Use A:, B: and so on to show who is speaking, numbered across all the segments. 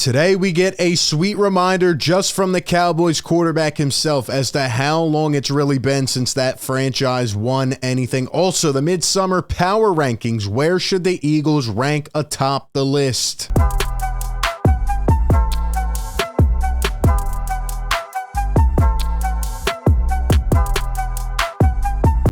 A: Today we get a sweet reminder just from the Cowboys quarterback himself as to how long it's really been since that franchise won anything. Also, the midsummer power rankings. Where should the Eagles rank atop the list?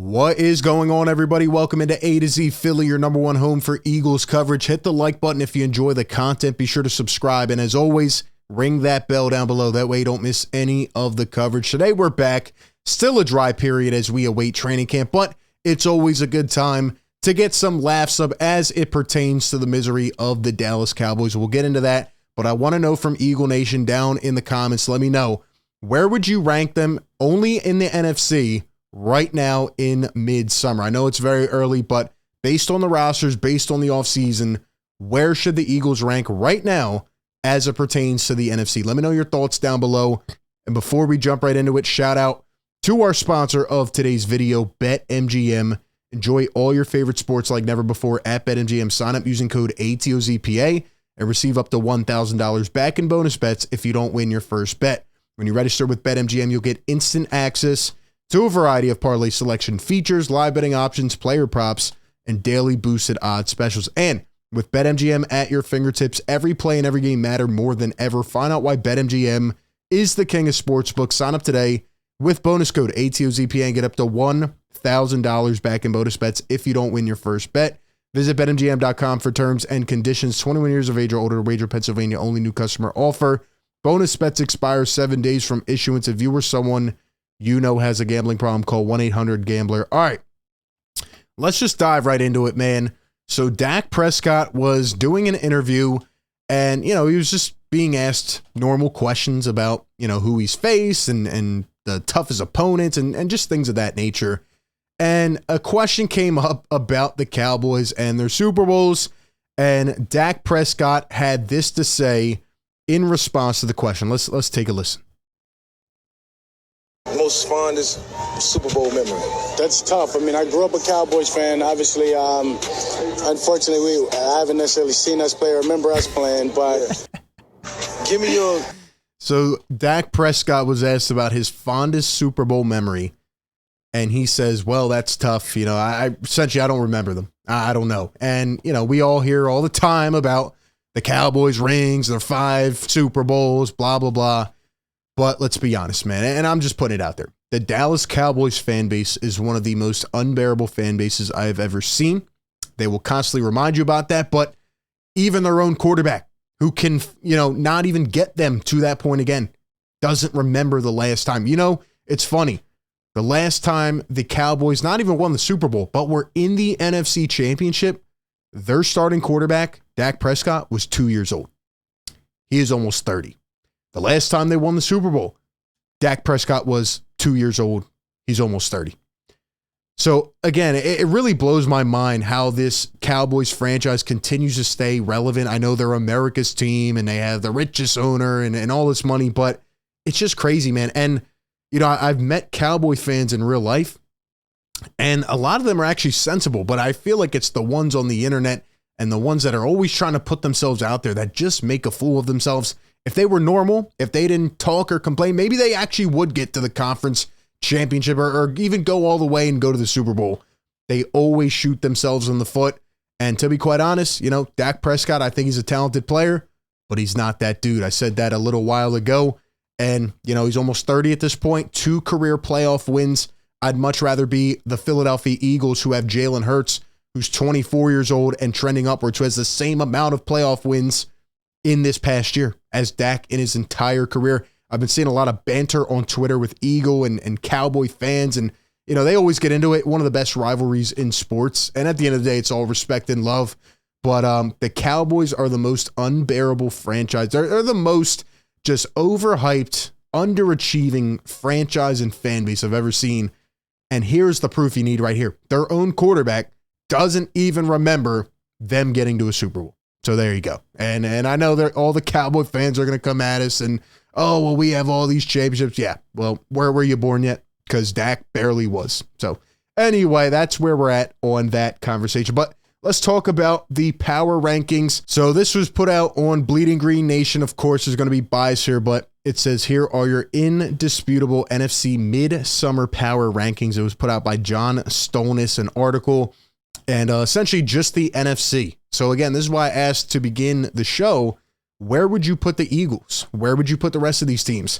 A: What is going on, everybody? Welcome into A to Z Philly, your number one home for Eagles coverage. Hit the like button if you enjoy the content. Be sure to subscribe. And as always, ring that bell down below. That way you don't miss any of the coverage. Today we're back. Still a dry period as we await training camp, but it's always a good time to get some laughs up as it pertains to the misery of the Dallas Cowboys. We'll get into that, but I want to know from Eagle Nation down in the comments. Let me know, where would you rank them only in the NFC right now in midsummer? I know it's very early, but based on the rosters, based on the offseason, where should the Eagles rank right now as it pertains to the NFC? Let me know your thoughts down below. And before we jump right into it, shout out to our sponsor of today's video, BetMGM. Enjoy all your favorite sports like never before at BetMGM. Sign up using code ATOZPA and receive up to $1,000 back in bonus bets if you don't win your first bet. When you register with BetMGM, you'll get instant access to a variety of parlay selection features, live betting options, player props, and daily boosted odds specials. And with BetMGM at your fingertips, every play and every game matter more than ever. Find out why BetMGM is the king of sportsbooks. Sign up today with bonus code ATOZPA and get up to $1,000 back in bonus bets if you don't win your first bet. Visit BetMGM.com for terms and conditions. 21 years of age or older to wager. Pennsylvania only. New customer offer. Bonus bets expire 7 days from issuance. If you or someone you know has a gambling problem, call 1-800-GAMBLER. All right, let's just dive right into it, man. So Dak Prescott was doing an interview, and, he was just being asked normal questions about, who he's faced and the toughest opponents and just things of that nature. And a question came up about the Cowboys and their Super Bowls, and Dak Prescott had this to say in response to the question. Let's take a listen.
B: Most fondest Super Bowl memory?
C: That's tough. I mean, I grew up a Cowboys fan. Obviously, unfortunately, I haven't necessarily seen us play or remember us playing, but
B: Give me your...
A: So Dak Prescott was asked about his fondest Super Bowl memory, and he says, well, that's tough. I essentially, I don't remember them. I don't know. And, we all hear all the time about the Cowboys rings, their 5 Super Bowls, blah, blah, blah. But let's be honest, man, and I'm just putting it out there. The Dallas Cowboys fan base is one of the most unbearable fan bases I have ever seen. They will constantly remind you about that, but even their own quarterback, who can, not even get them to that point again, doesn't remember the last time. It's funny. The last time the Cowboys not even won the Super Bowl, but were in the NFC Championship, their starting quarterback, Dak Prescott, was 2 years old. He is almost 30. The last time they won the Super Bowl, Dak Prescott was 2 years old. He's almost 30. So, again, it really blows my mind how this Cowboys franchise continues to stay relevant. I know they're America's team and they have the richest owner and all this money, but it's just crazy, man. And, I've met Cowboy fans in real life, and a lot of them are actually sensible, but I feel like it's the ones on the internet and the ones that are always trying to put themselves out there that just make a fool of themselves. If they were normal, if they didn't talk or complain, maybe they actually would get to the conference championship or even go all the way and go to the Super Bowl. They always shoot themselves in the foot. And to be quite honest, Dak Prescott, I think he's a talented player, but he's not that dude. I said that a little while ago. And, he's almost 30 at this point, 2 career playoff wins. I'd much rather be the Philadelphia Eagles, who have Jalen Hurts, who's 24 years old and trending upwards, who has the same amount of playoff wins in this past year as Dak in his entire career. I've been seeing a lot of banter on Twitter with Eagle and Cowboy fans, and they always get into it. One of the best rivalries in sports, and at the end of the day, it's all respect and love. But the Cowboys are the most unbearable franchise. They're the most just overhyped, underachieving franchise and fan base I've ever seen. And here's the proof you need right here. Their own quarterback doesn't even remember them getting to a Super Bowl. So there you go. And I know that all the Cowboy fans are going to come at us and, oh, well, we have all these championships. Yeah, well, where were you born yet? Because Dak barely was. So anyway, that's where we're at on that conversation. But let's talk about the power rankings. So this was put out on Bleeding Green Nation. Of course, there's going to be bias here, but it says here are your indisputable NFC mid-summer power rankings. It was put out by John Stolnis, an article, and essentially just the NFC. So again, this is why I asked to begin the show, where would you put the Eagles? Where would you put the rest of these teams?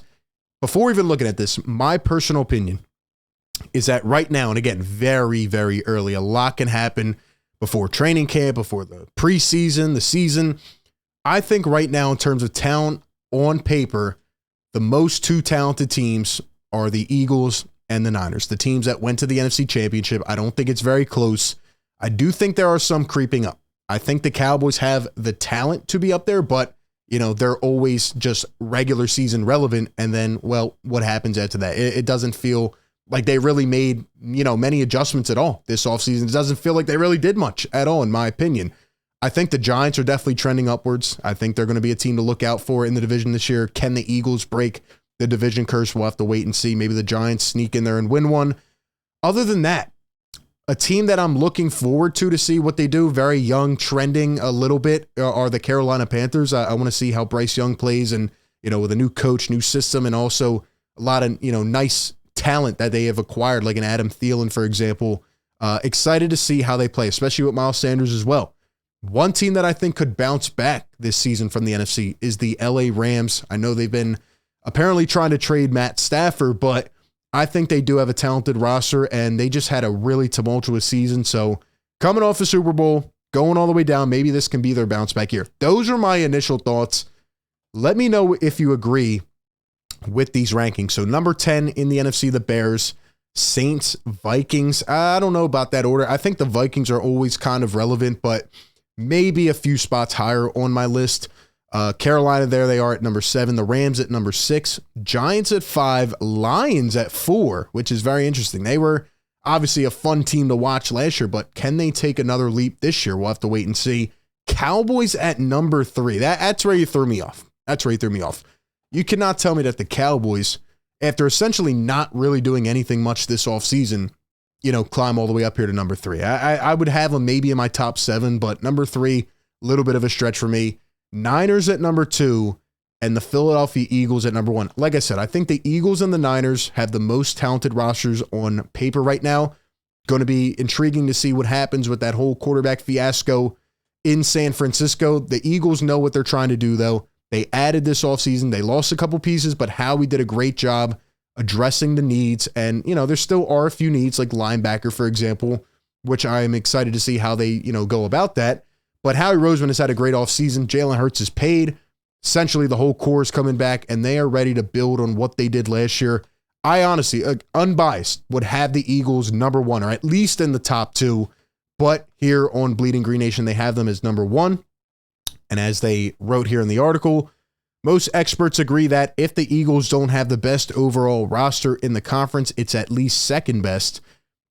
A: Before even looking at this, my personal opinion is that right now, and again, very, very early, a lot can happen before training camp, before the preseason, the season. I think right now, in terms of talent on paper, the most two talented teams are the Eagles and the Niners, the teams that went to the NFC Championship. I don't think it's very close. I do think there are some creeping up. I think the Cowboys have the talent to be up there, but they're always just regular season relevant. And then, well, what happens after that? It doesn't feel like they really made, many adjustments at all this offseason. It doesn't feel like they really did much at all, in my opinion. I think the Giants are definitely trending upwards. I think they're going to be a team to look out for in the division this year. Can the Eagles break the division curse? We'll have to wait and see. Maybe the Giants sneak in there and win one. Other than that, a team that I'm looking forward to see what they do, very young, trending a little bit, are the Carolina Panthers. I want to see how Bryce Young plays, and, with a new coach, new system, and also a lot of, nice talent that they have acquired, like an Adam Thielen, for example. Excited to see how they play, especially with Miles Sanders as well. One team that I think could bounce back this season from the NFC is the LA Rams. I know they've been apparently trying to trade Matt Stafford, but I think they do have a talented roster, and they just had a really tumultuous season. So coming off the Super Bowl, going all the way down, maybe this can be their bounce back year. Those are my initial thoughts. Let me know if you agree with these rankings. So number 10 in the NFC, the Bears, Saints, Vikings. I don't know about that order. I think the Vikings are always kind of relevant, but maybe a few spots higher on my list. Carolina, there they are at number 7. The Rams at number 6. Giants at 5. Lions at 4, which is very interesting. They were obviously a fun team to watch last year, but can they take another leap this year? We'll have to wait and see. Cowboys at number 3. That's where you threw me off. You cannot tell me that the Cowboys, after essentially not really doing anything much this offseason, climb all the way up here to number 3. I would have them maybe in my top 7, but number 3, a little bit of a stretch for me. Niners at number 2, and the Philadelphia Eagles at number 1. Like I said, I think the Eagles and the Niners have the most talented rosters on paper right now. Going to be intriguing to see what happens with that whole quarterback fiasco in San Francisco. The Eagles know what they're trying to do, though. They added this offseason. They lost a couple pieces, but Howie did a great job addressing the needs. And, there still are a few needs, like linebacker, for example, which I am excited to see how they, go about that. But Howie Roseman has had a great offseason. Jalen Hurts is paid. Essentially, the whole core is coming back, and they are ready to build on what they did last year. I honestly, unbiased, would have the Eagles number 1, or at least in the top 2. But here on Bleeding Green Nation, they have them as number 1. And as they wrote here in the article, most experts agree that if the Eagles don't have the best overall roster in the conference, it's at least second best.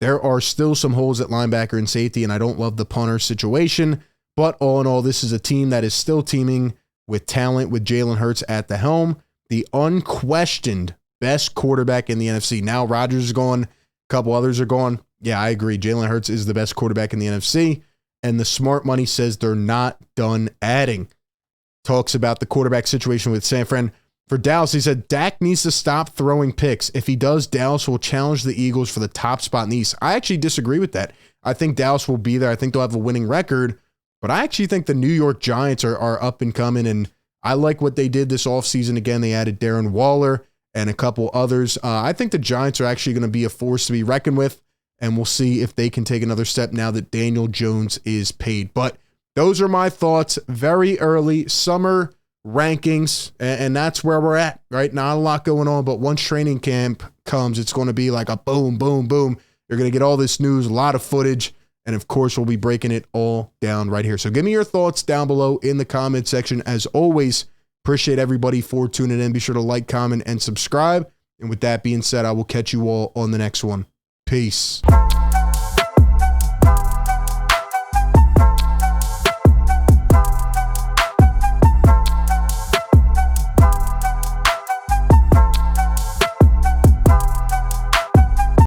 A: There are still some holes at linebacker and safety, and I don't love the punter situation. But all in all, this is a team that is still teaming with talent, with Jalen Hurts at the helm, the unquestioned best quarterback in the NFC. Now Rodgers is gone. A couple others are gone. Yeah, I agree. Jalen Hurts is the best quarterback in the NFC. And the smart money says they're not done adding. Talks about the quarterback situation with San Fran. For Dallas, he said, Dak needs to stop throwing picks. If he does, Dallas will challenge the Eagles for the top spot in the East. I actually disagree with that. I think Dallas will be there. I think they'll have a winning record. But I actually think the New York Giants are up and coming, and I like what they did this offseason. Again, they added Darren Waller and a couple others. I think the Giants are actually going to be a force to be reckoned with, and we'll see if they can take another step now that Daniel Jones is paid. But those are my thoughts. Very early summer rankings, and that's where we're at, right? Not a lot going on, but once training camp comes, it's going to be like a boom, boom, boom. You're going to get all this news, a lot of footage. And of course, we'll be breaking it all down right here. So give me your thoughts down below in the comment section. As always, appreciate everybody for tuning in. Be sure to like, comment, and subscribe. And with that being said, I will catch you all on the next one. Peace.